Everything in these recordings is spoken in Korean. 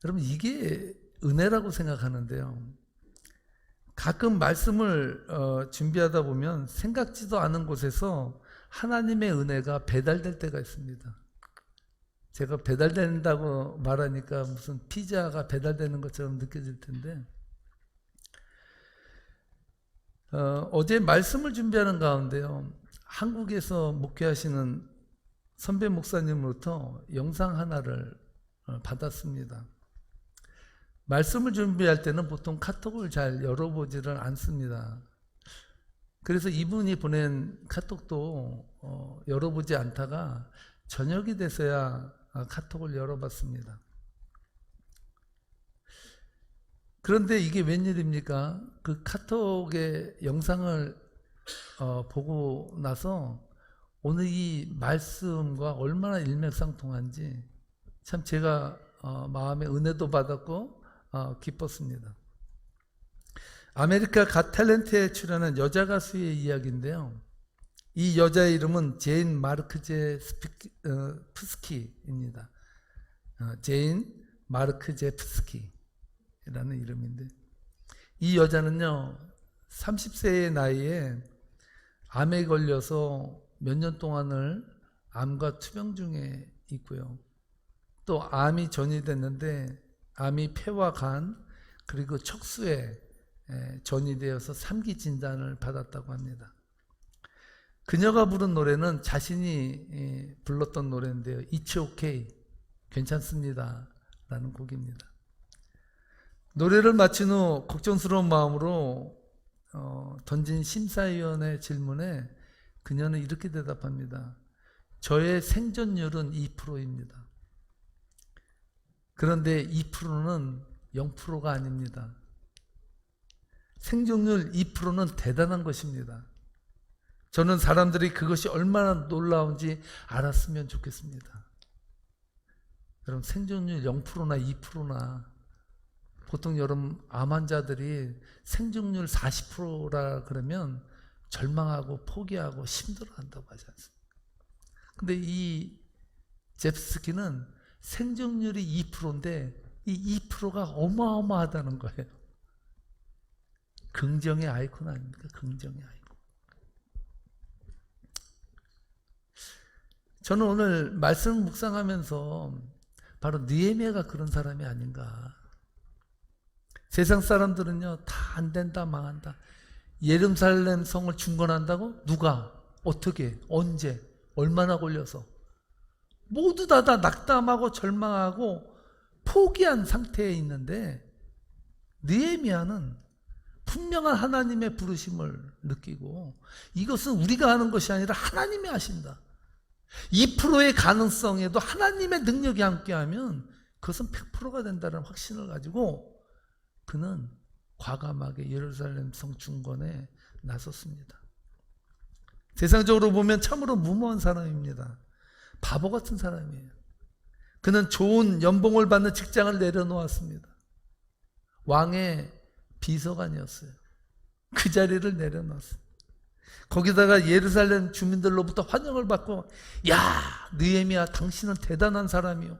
여러분, 이게 은혜라고 생각하는데요. 가끔 말씀을 준비하다 보면 생각지도 않은 곳에서 하나님의 은혜가 배달될 때가 있습니다. 제가 배달된다고 말하니까 무슨 피자가 배달되는 것처럼 느껴질 텐데, 어제 말씀을 준비하는 가운데요, 한국에서 목회하시는 선배 목사님으로부터 영상 하나를 받았습니다. 말씀을 준비할 때는 보통 카톡을 잘 열어보지를 않습니다. 그래서 이분이 보낸 카톡도 열어보지 않다가 저녁이 돼서야 카톡을 열어봤습니다. 그런데 이게 웬일입니까? 그 카톡의 영상을 보고 나서 오늘 이 말씀과 얼마나 일맥상통한지 참 제가 마음에 은혜도 받았고 기뻤습니다. 아메리카 갓 탤런트에 출연한 여자 가수의 이야기인데요. 이 여자의 이름은 제인 마르크제프스키입니다. 제인 마르크제프스키라는 이름인데, 이 여자는요 30세의 나이에 암에 걸려서 몇 년 동안을 암과 투병 중에 있고요. 또 암이 전이됐는데 암이 폐와 간 그리고 척수에 전이되어서 3기 진단을 받았다고 합니다. 그녀가 부른 노래는 자신이 불렀던 노래인데요. It's okay, 괜찮습니다 라는 곡입니다. 노래를 마친 후 걱정스러운 마음으로 던진 심사위원의 질문에 그녀는 이렇게 대답합니다. 저의 생존율은 2%입니다. 그런데 2%는 0%가 아닙니다. 생존율 2%는 대단한 것입니다. 저는 사람들이 그것이 얼마나 놀라운지 알았으면 좋겠습니다. 여러분, 생존율 0%나 2%나 보통 여러분 암 환자들이 생존율 40%라 그러면 절망하고 포기하고 힘들어한다고 하지 않습니까? 근데 이 제프스키는 생존율이 2%인데 이 2%가 어마어마하다는 거예요. 긍정의 아이콘 아닙니까? 긍정의 아이콘. 저는 오늘 말씀 묵상하면서 바로 느헤미야가 그런 사람이 아닌가. 세상 사람들은요 다 안 된다, 망한다. 예루살렘 성을 중건한다고? 누가? 어떻게? 언제? 얼마나 걸려서? 모두 다 낙담하고 절망하고 포기한 상태에 있는데, 느헤미야는 분명한 하나님의 부르심을 느끼고 이것은 우리가 하는 것이 아니라 하나님이 하신다. 2%의 가능성에도 하나님의 능력이 함께하면 그것은 100%가 된다는 확신을 가지고 그는 과감하게 예루살렘 성 중건에 나섰습니다. 세상적으로 보면 참으로 무모한 사람입니다. 바보 같은 사람이에요. 그는 좋은 연봉을 받는 직장을 내려놓았습니다. 왕의 비서관이었어요. 그 자리를 내려놨어요. 거기다가 예루살렘 주민들로부터 환영을 받고, 야, 느헤미야, 당신은 대단한 사람이요.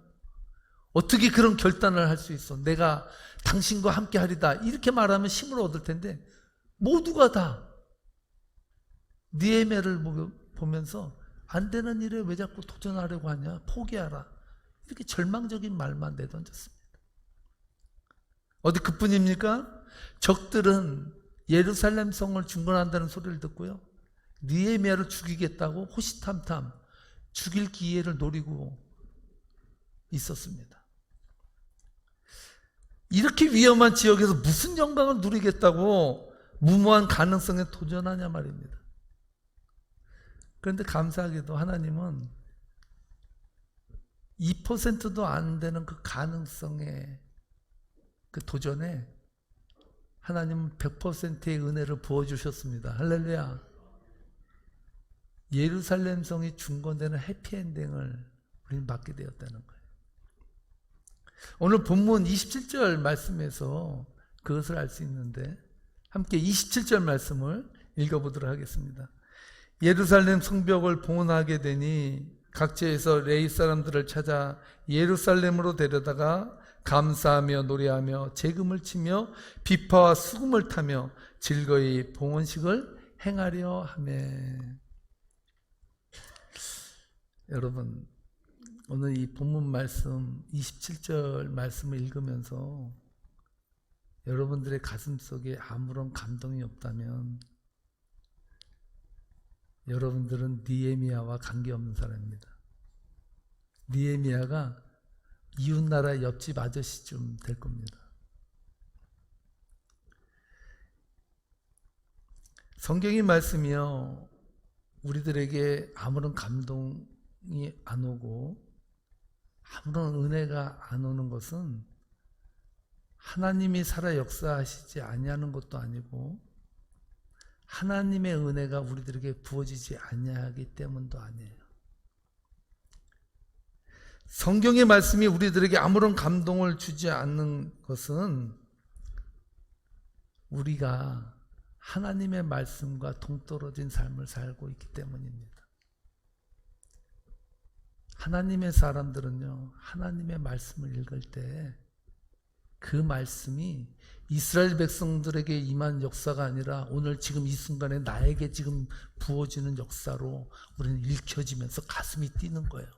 어떻게 그런 결단을 할 수 있어? 내가 당신과 함께 하리다. 이렇게 말하면 힘을 얻을 텐데, 모두가 다 느헤미야를 보면서 안 되는 일에 왜 자꾸 도전하려고 하냐? 포기하라. 이렇게 절망적인 말만 내던졌습니다. 어디 그뿐입니까? 적들은 예루살렘 성을 중건한다는 소리를 듣고요, 느헤미야를 죽이겠다고 호시탐탐 죽일 기회를 노리고 있었습니다. 이렇게 위험한 지역에서 무슨 영광을 누리겠다고 무모한 가능성에 도전하냐 말입니다. 그런데 감사하게도 하나님은 2%도 안 되는 그 가능성의 그 도전에 하나님은 100%의 은혜를 부어주셨습니다. 할렐루야. 예루살렘 성이 중건되는 해피엔딩을 우리는 맞게 되었다는 거예요. 오늘 본문 27절 말씀에서 그것을 알 수 있는데, 함께 27절 말씀을 읽어보도록 하겠습니다. 예루살렘 성벽을 봉헌하게 되니 각지에서 레위 사람들을 찾아 예루살렘으로 데려다가 감사하며 노래하며 재금을 치며 비파와 수금을 타며 즐거이 봉헌식을 행하려 하매. 여러분, 오늘 이 본문 말씀 27절 말씀을 읽으면서 여러분들의 가슴 속에 아무런 감동이 없다면 여러분들은 느헤미야와 관계없는 사람입니다. 느헤미야가 이웃나라 옆집 아저씨쯤 될 겁니다. 성경의 말씀이요, 우리들에게 아무런 감동이 안 오고 아무런 은혜가 안 오는 것은 하나님이 살아 역사하시지 아니하는 것도 아니고 하나님의 은혜가 우리들에게 부어지지 아니하기 때문도 아니에요. 성경의 말씀이 우리들에게 아무런 감동을 주지 않는 것은 우리가 하나님의 말씀과 동떨어진 삶을 살고 있기 때문입니다. 하나님의 사람들은요, 하나님의 말씀을 읽을 때 그 말씀이 이스라엘 백성들에게 임한 역사가 아니라 오늘 지금 이 순간에 나에게 지금 부어지는 역사로 우리는 읽혀지면서 가슴이 뛰는 거예요.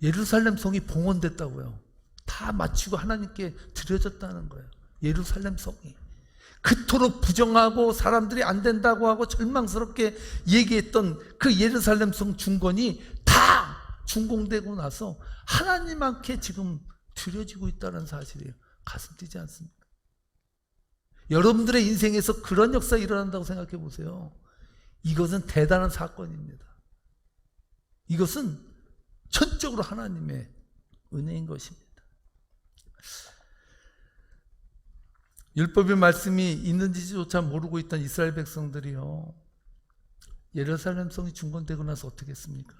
예루살렘 성이 봉헌됐다고요. 다 마치고 하나님께 드려졌다는 거예요. 예루살렘 성이. 그토록 부정하고 사람들이 안 된다고 하고 절망스럽게 얘기했던 그 예루살렘 성 중건이 다 준공되고 나서 하나님께 지금 드려지고 있다는 사실이에요. 가슴 뛰지 않습니까? 여러분들의 인생에서 그런 역사가 일어난다고 생각해 보세요. 이것은 대단한 사건입니다. 이것은 전적으로 하나님의 은혜인 것입니다. 율법의 말씀이 있는지조차 모르고 있던 이스라엘 백성들이요, 예루살렘 성이 중건되고 나서 어떻게 했습니까?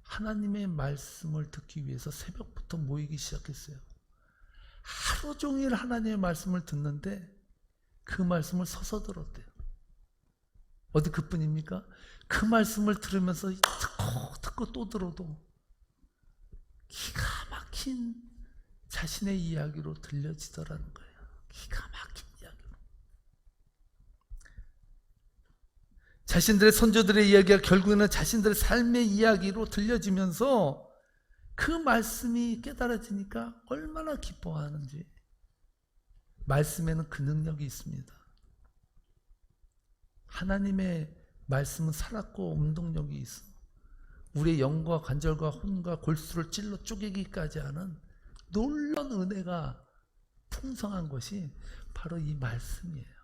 하나님의 말씀을 듣기 위해서 새벽부터 모이기 시작했어요. 하루 종일 하나님의 말씀을 듣는데 그 말씀을 서서 들었대요. 어디 그뿐입니까? 그 말씀을 들으면서 듣고 또 들어도 기가 막힌 자신의 이야기로 들려지더라는 거예요. 기가 막힌 이야기로. 자신들의 선조들의 이야기가 결국에는 자신들의 삶의 이야기로 들려지면서 그 말씀이 깨달아지니까 얼마나 기뻐하는지. 말씀에는 그 능력이 있습니다. 하나님의 말씀은 살았고 운동력이 있어. 우리의 영과 관절과 혼과 골수를 찔러 쪼개기까지 하는 놀라운 은혜가 풍성한 것이 바로 이 말씀이에요.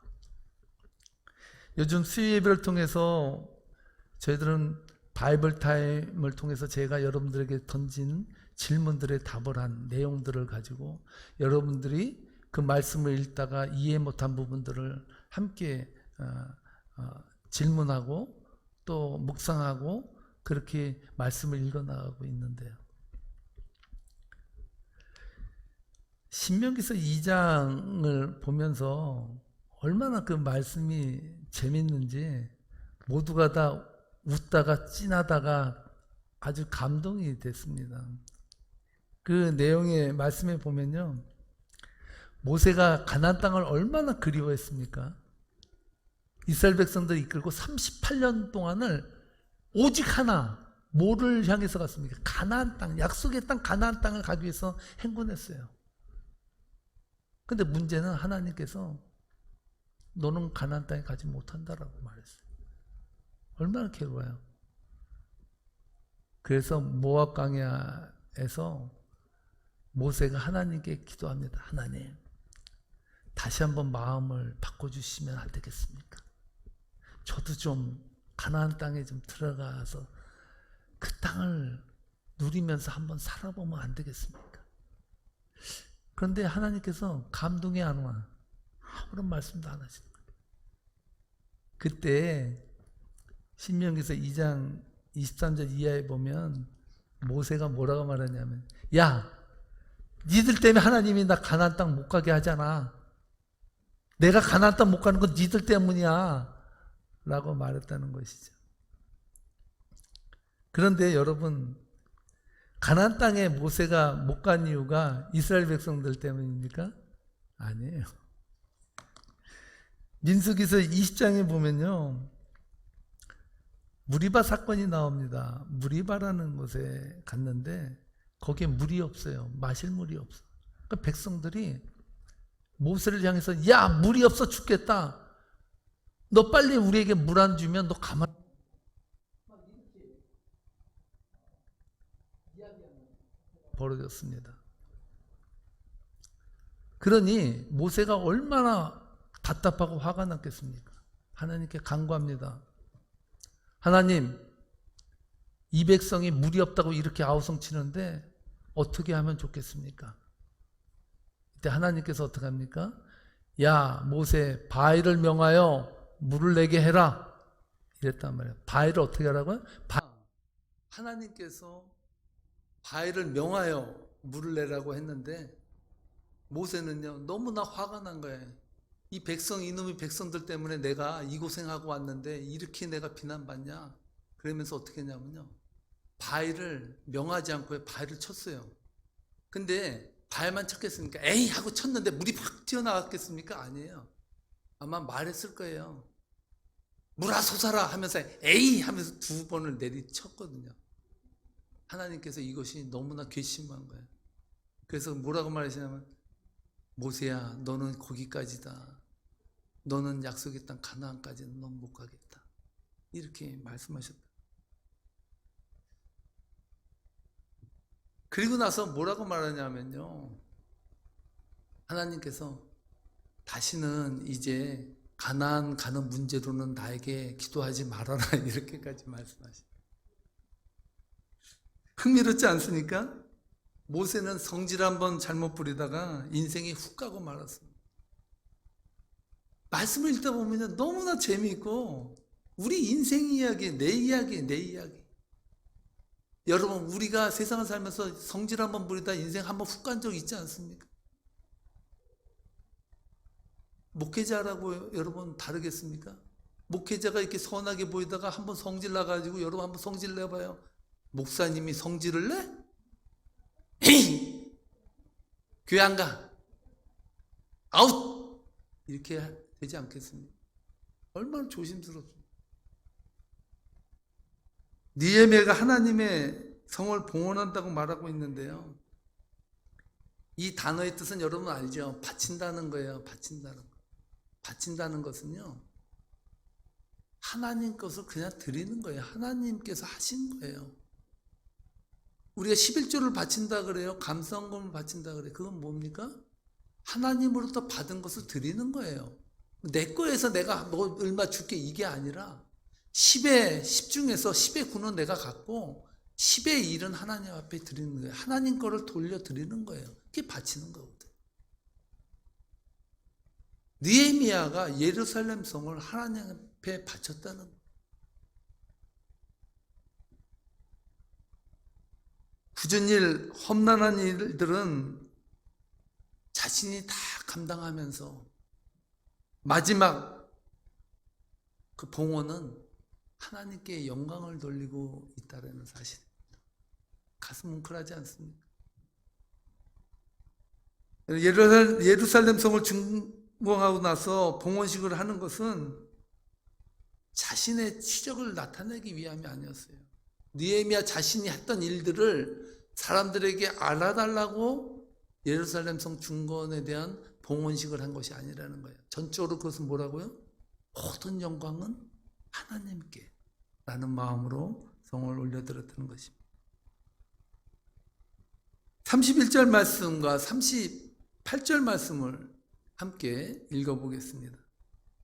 요즘 수요 예배를 통해서 저희들은 바이블 타임을 통해서 제가 여러분들에게 던진 질문들의 답을 한 내용들을 가지고 여러분들이 그 말씀을 읽다가 이해 못한 부분들을 함께 질문하고 또 묵상하고 그렇게 말씀을 읽어나가고 있는데요. 신명기서 2장을 보면서 얼마나 그 말씀이 재밌는지 모두가 다 웃다가 찐하다가 아주 감동이 됐습니다. 그 내용의 말씀에 보면요, 모세가 가나안 땅을 얼마나 그리워했습니까? 이스라엘 백성들을 이끌고 38년 동안을 오직 하나, 뭐를 향해서 갔습니까? 가나안 땅, 약속의 땅 가나안 땅을 가기 위해서 행군했어요. 근데 문제는 하나님께서 너는 가나안 땅에 가지 못한다라고 말했어요. 얼마나 괴로워요. 그래서 모압 광야에서 모세가 하나님께 기도합니다. 하나님, 다시 한번 마음을 바꿔주시면 안 되겠습니까? 저도 좀 가나안 땅에 좀 들어가서 그 땅을 누리면서 한번 살아보면 안 되겠습니까? 그런데 하나님께서 감동이 안 와. 아무런 말씀도 안 하시는 거예요. 그때 신명기서 2장 23절 이하에 보면 모세가 뭐라고 말하냐면, 야, 니들 때문에 하나님이 나 가나안 땅 못 가게 하잖아. 내가 가나안 땅 못 가는 건 니들 때문이야 라고 말했다는 것이죠. 그런데 여러분, 가나안 땅에 모세가 못 간 이유가 이스라엘 백성들 때문입니까? 아니에요. 민수기서 20장에 보면요, 무리바 사건이 나옵니다. 무리바라는 곳에 갔는데 거기에 물이 없어요. 마실 물이 없어. 그러니까 백성들이 모세를 향해서 야, 물이 없어 죽겠다. 너 빨리 우리에게 물 안 주면 너 가만. 벌어졌습니다. 그러니 모세가 얼마나 답답하고 화가 났겠습니까? 하나님께 간구합니다. 하나님, 이 백성이 물이 없다고 이렇게 아우성치는데 어떻게 하면 좋겠습니까? 이때 하나님께서 어떻게 합니까? 야, 모세, 바위를 명하여 물을 내게 해라. 이랬단 말이에요. 바위를 어떻게 하라고요? 하나님께서 바위를 명하여 물을 내라고 했는데 모세는요, 너무나 화가 난 거예요. 이 백성, 이놈의 백성들 때문에 내가 이 고생하고 왔는데 이렇게 내가 비난받냐? 그러면서 어떻게 했냐면요, 바위를 명하지 않고 바위를 쳤어요. 근데 바위만 쳤겠습니까? 에이 하고 쳤는데 물이 확 튀어나왔겠습니까? 아니에요. 아마 말했을 거예요. 물아 솟아라 하면서 에이 하면서 2번을 내리쳤거든요. 하나님께서 이것이 너무나 괘씸한 거예요. 그래서 뭐라고 말하시냐면, 모세야, 너는 거기까지다. 너는 약속의 땅 가나안까지는 넌 못 가겠다. 이렇게 말씀하셨다. 그리고 나서 뭐라고 말하냐면요, 하나님께서 다시는 이제 가나안 가는 문제로는 나에게 기도하지 말아라. 이렇게까지 말씀하십니다. 흥미롭지 않습니까? 모세는 성질 한번 잘못 부리다가 인생이 훅 가고 말았습니다. 말씀을 읽다 보면 너무나 재미있고, 우리 인생 이야기, 내 이야기, 내 이야기. 여러분, 우리가 세상을 살면서 성질 한번 부리다 인생 한번 훅 간 적 있지 않습니까? 목회자라고 여러분 다르겠습니까? 목회자가 이렇게 선하게 보이다가 한번 성질 나가지고, 여러분 한번 성질 내봐요. 목사님이 성질을 내? 에이! 교회 안 가. 아웃! 이렇게 되지 않겠습니까? 얼마나 조심스럽습니까? 느헤미야가 하나님의 성을 봉헌한다고 말하고 있는데요, 이 단어의 뜻은 여러분 알죠? 바친다는 거예요. 바친다는 거. 바친다는 것은요, 하나님 것을 그냥 드리는 거예요. 하나님께서 하신 거예요. 우리가 11조를 바친다 그래요. 감사헌금을 바친다 그래요. 그건 뭡니까? 하나님으로부터 받은 것을 드리는 거예요. 내 거에서 내가 뭐 얼마 줄게 이게 아니라 10의 10 중에서 10의 9는 내가 갖고 10의 1은 하나님 앞에 드리는 거예요. 하나님 거를 돌려드리는 거예요. 그게 바치는 거거든요. 느헤미야가 예루살렘 성을 하나님 앞에 바쳤다는 거예요. 굳은 일, 험난한 일들은 자신이 다 감당하면서 마지막 그 봉헌은 하나님께 영광을 돌리고 있다는 사실입니다. 가슴 뭉클하지 않습니까? 예루살렘 성을 준공하고 나서 봉헌식을 하는 것은 자신의 치적을 나타내기 위함이 아니었어요. 느헤미야 자신이 했던 일들을 사람들에게 알아달라고 예루살렘 성 중건에 대한 봉헌식을 한 것이 아니라는 거예요. 전적으로 그것은 뭐라고요? 모든 영광은 하나님께 라는 마음으로 성을 올려드렸다는 것입니다. 31절 말씀과 38절 말씀을 함께 읽어보겠습니다.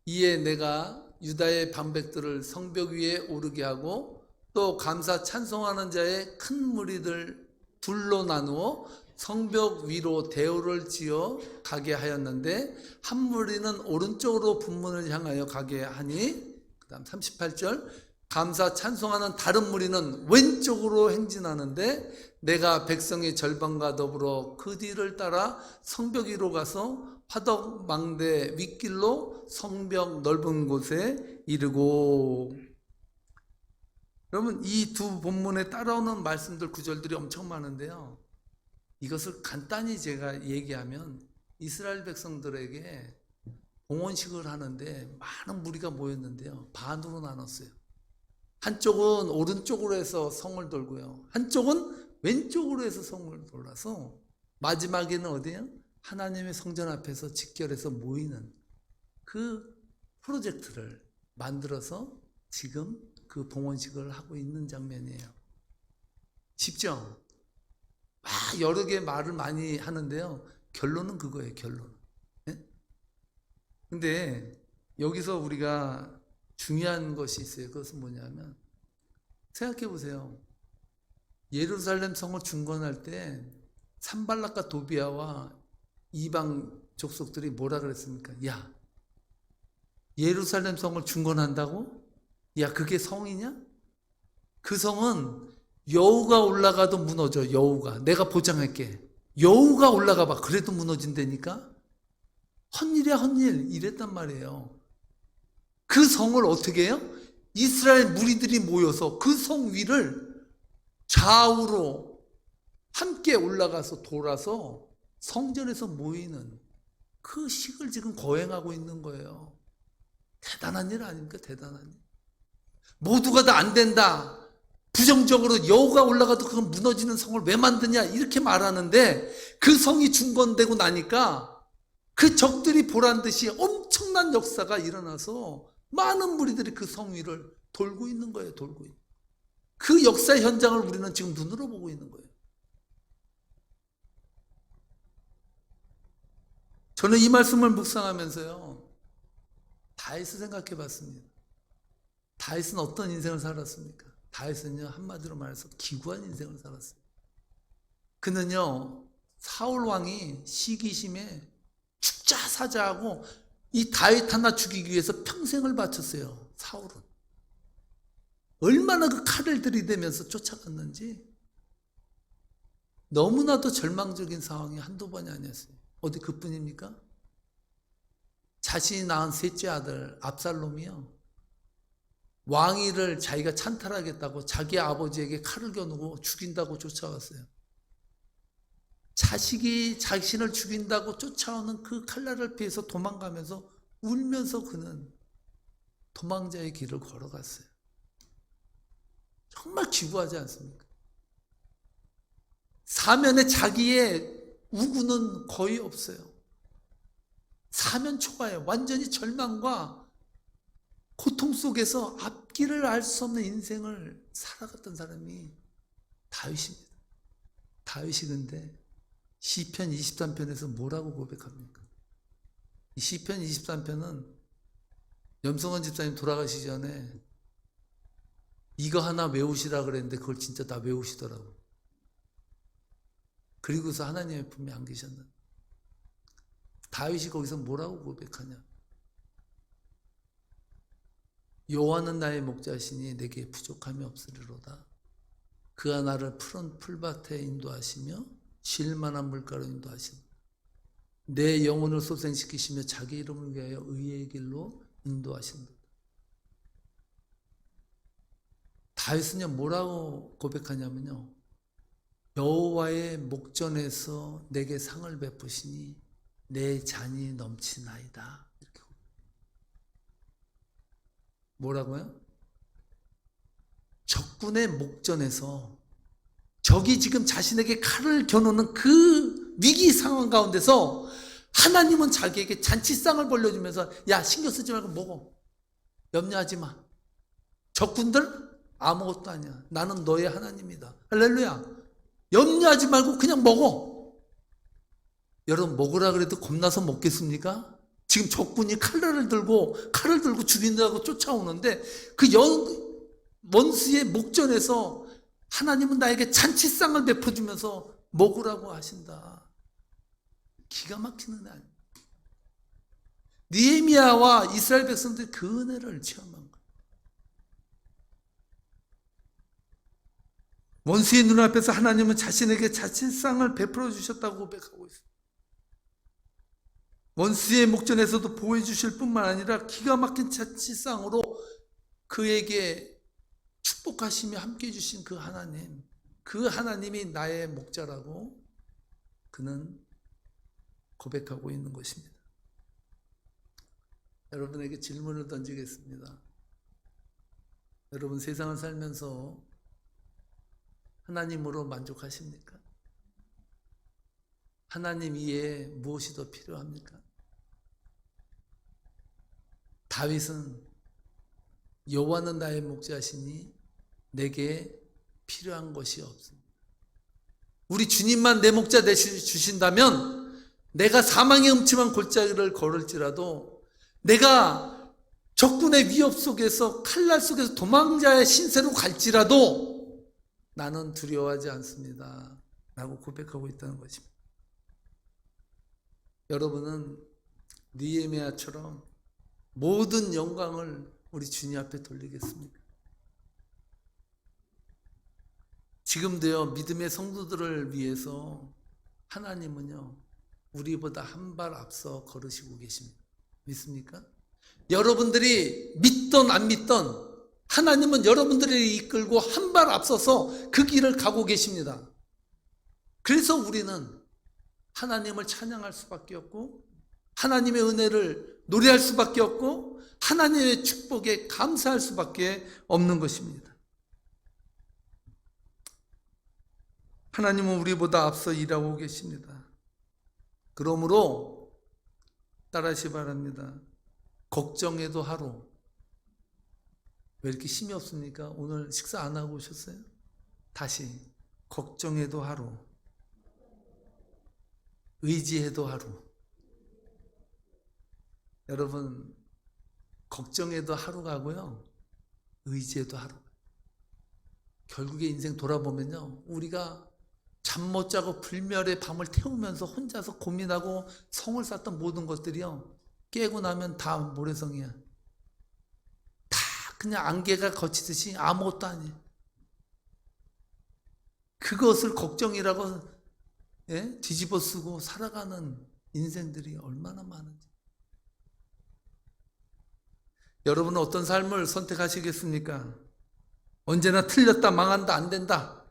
이에 내가 유다의 방백들을 성벽 위에 오르게 하고 또 감사 찬송하는 자의 큰 무리들 둘로 나누어 성벽 위로 대오를 지어 가게 하였는데 한 무리는 오른쪽으로 분문을 향하여 가게 하니, 그 다음 38절, 감사 찬송하는 다른 무리는 왼쪽으로 행진하는데 내가 백성의 절반과 더불어 그 뒤를 따라 성벽 위로 가서 화덕 망대 윗길로 성벽 넓은 곳에 이르고, 여러분, 이 두 본문에 따라오는 말씀들, 구절들이 엄청 많은데요. 이것을 간단히 제가 얘기하면 이스라엘 백성들에게 봉헌식을 하는데 많은 무리가 모였는데요. 반으로 나눴어요. 한쪽은 오른쪽으로 해서 성을 돌고요. 한쪽은 왼쪽으로 해서 성을 돌아서 마지막에는 어디에요? 하나님의 성전 앞에서 직결해서 모이는 그 프로젝트를 만들어서 지금 그 봉헌식을 하고 있는 장면이에요. 쉽죠? 막 여러 개 말을 많이 하는데요. 결론은 그거예요, 결론. 네? 근데 여기서 우리가 중요한 것이 있어요. 그것은 뭐냐면, 생각해 보세요. 예루살렘 성을 중건할 때 산발락과 도비아와 이방 족속들이 뭐라 그랬습니까? 야, 예루살렘 성을 중건한다고? 야, 그게 성이냐? 그 성은 여우가 올라가도 무너져. 여우가. 내가 보장할게. 여우가 올라가 봐. 그래도 무너진다니까? 헛일이야, 헛일. 이랬단 말이에요. 그 성을 어떻게 해요? 이스라엘 무리들이 모여서 그 성 위를 좌우로 함께 올라가서 돌아서 성전에서 모이는 그 식을 지금 거행하고 있는 거예요. 대단한 일 아닙니까? 대단한 일. 모두가 다 안 된다. 부정적으로 여우가 올라가도 그건 무너지는 성을 왜 만드냐 이렇게 말하는데, 그 성이 중건되고 나니까 그 적들이 보란 듯이 엄청난 역사가 일어나서 많은 무리들이 그 성 위를 돌고 있는 거예요. 돌고 있는. 그 역사 현장을 우리는 지금 눈으로 보고 있는 거예요. 저는 이 말씀을 묵상하면서요, 다윗을 생각해 봤습니다. 다윗은 어떤 인생을 살았습니까? 다윗은요, 한마디로 말해서 기구한 인생을 살았어요. 그는요, 사울 왕이 시기심에 죽자 사자하고 이 다윗 하나 죽이기 위해서 평생을 바쳤어요. 사울은 얼마나 그 칼을 들이대면서 쫓아갔는지. 너무나도 절망적인 상황이 한두 번이 아니었어요. 어디 그뿐입니까? 자신이 낳은 셋째 아들 압살롬이요, 왕위를 자기가 찬탈하겠다고 자기 아버지에게 칼을 겨누고 죽인다고 쫓아왔어요. 자식이 자신을 죽인다고 쫓아오는 그 칼날을 피해서 도망가면서 울면서 그는 도망자의 길을 걸어갔어요. 정말 기구하지 않습니까? 사면에 자기의 우구는 거의 없어요. 사면 초과예요. 완전히 절망과 고통 속에서 앞길을 알 수 없는 인생을 살아갔던 사람이 다윗입니다. 다윗이 근데 시편 23편에서 뭐라고 고백합니까? 이 시편 23편은 염성원 집사님 돌아가시기 전에 이거 하나 외우시라 그랬는데 그걸 진짜 다 외우시더라고요. 그리고서 하나님의 품에 안기셨는데, 다윗이 거기서 뭐라고 고백하냐? 여호와는 나의 목자시니 내게 부족함이 없으리로다. 그가 나를 푸른 풀밭에 인도하시며 쉴만한 물가로 인도하시니 내 영혼을 소생시키시며 자기 이름을 위하여 의의 길로 인도하신다. 다윗은요, 뭐라고 고백하냐면요, 여호와의 목전에서 내게 상을 베푸시니 내 잔이 넘치나이다. 이렇게. 뭐라고요? 적군의 목전에서, 적이 지금 자신에게 칼을 겨누는 그 위기 상황 가운데서 하나님은 자기에게 잔치상을 벌려주면서, 야, 신경 쓰지 말고 먹어. 염려하지 마. 적군들 아무것도 아니야. 나는 너의 하나님이다. 할렐루야. 염려하지 말고 그냥 먹어. 여러분, 먹으라 그래도 겁나서 먹겠습니까? 지금 적군이 칼을 들고 죽인다고 쫓아오는데 그 원수의 목전에서 하나님은 나에게 잔치상을 베풀어주면서 먹으라고 하신다. 기가 막히는 애 아니에요. 느헤미야와 이스라엘 백성들이 그 은혜를 체험한 거예요. 원수의 눈앞에서 하나님은 자신에게 잔치상을 베풀어 주셨다고 고백하고 있어요. 원수의 목전에서도 보호해 주실 뿐만 아니라 기가 막힌 잔치상으로 그에게 축복하시며 함께해 주신 그 하나님이 나의 목자라고 그는 고백하고 있는 것입니다. 여러분에게 질문을 던지겠습니다. 여러분 세상을 살면서 하나님으로 만족하십니까? 하나님 이외에 무엇이 더 필요합니까? 다윗은 여호와는 나의 목자시니 내게 필요한 것이 없습니다. 우리 주님만 내 목자 되주신다면 내가 사망의 음침한 골짜기를 걸을지라도, 내가 적군의 위협 속에서 칼날 속에서 도망자의 신세로 갈지라도 나는 두려워하지 않습니다 라고 고백하고 있다는 것입니다. 여러분은 느헤미야처럼 모든 영광을 우리 주님 앞에 돌리겠습니까? 지금도요, 믿음의 성도들을 위해서 하나님은요, 우리보다 한 발 앞서 걸으시고 계십니다. 믿습니까? 여러분들이 믿던 안 믿던 하나님은 여러분들을 이끌고 한 발 앞서서 그 길을 가고 계십니다. 그래서 우리는 하나님을 찬양할 수밖에 없고, 하나님의 은혜를 노래할 수밖에 없고, 하나님의 축복에 감사할 수밖에 없는 것입니다. 하나님은 우리보다 앞서 일하고 계십니다. 그러므로 따라하시 바랍니다. 걱정에도 하루. 왜 이렇게 힘이 없습니까? 오늘 식사 안 하고 오셨어요? 다시 걱정에도 하루, 의지해도 하루. 여러분, 걱정에도 하루 가고요, 의지해도 하루. 결국에 인생 돌아보면요, 우리가 잠 못 자고 불멸의 밤을 태우면서 혼자서 고민하고 성을 쌓던 모든 것들이요, 깨고 나면 다 모래성이야. 다 그냥 안개가 거치듯이 아무것도 아니에요. 그것을 걱정이라고 뒤집어 쓰고 살아가는 인생들이 얼마나 많은지. 여러분은 어떤 삶을 선택하시겠습니까? 언제나 틀렸다, 망한다, 안 된다.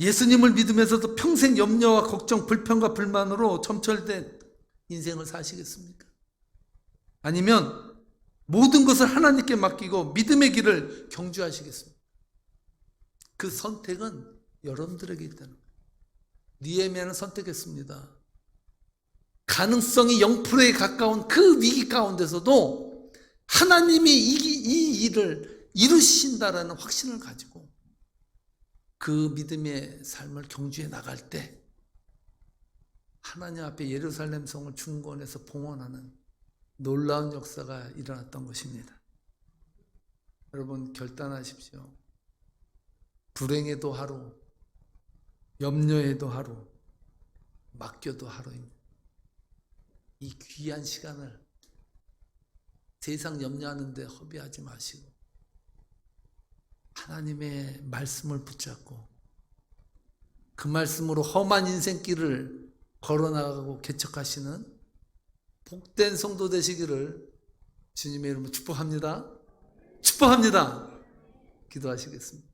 예수님을 믿으면서도 평생 염려와 걱정, 불평과 불만으로 점철된 인생을 사시겠습니까? 아니면 모든 것을 하나님께 맡기고 믿음의 길을 경주하시겠습니까? 그 선택은 여러분들에게 있다는 거예요. 느헤미야는 선택했습니다. 가능성이 0%에 가까운 그 위기 가운데서도 하나님이 이 일을 이루신다라는 확신을 가지고 그 믿음의 삶을 경주해 나갈 때 하나님 앞에 예루살렘 성을 중건해서 봉헌하는 놀라운 역사가 일어났던 것입니다. 여러분 결단하십시오. 불행에도 하루, 염려에도 하루, 맡겨도 하루입니다. 이 귀한 시간을 세상 염려하는데 허비하지 마시고 하나님의 말씀을 붙잡고 그 말씀으로 험한 인생길을 걸어나가고 개척하시는 복된 성도 되시기를 주님의 이름으로 축복합니다. 축복합니다. 기도하시겠습니다.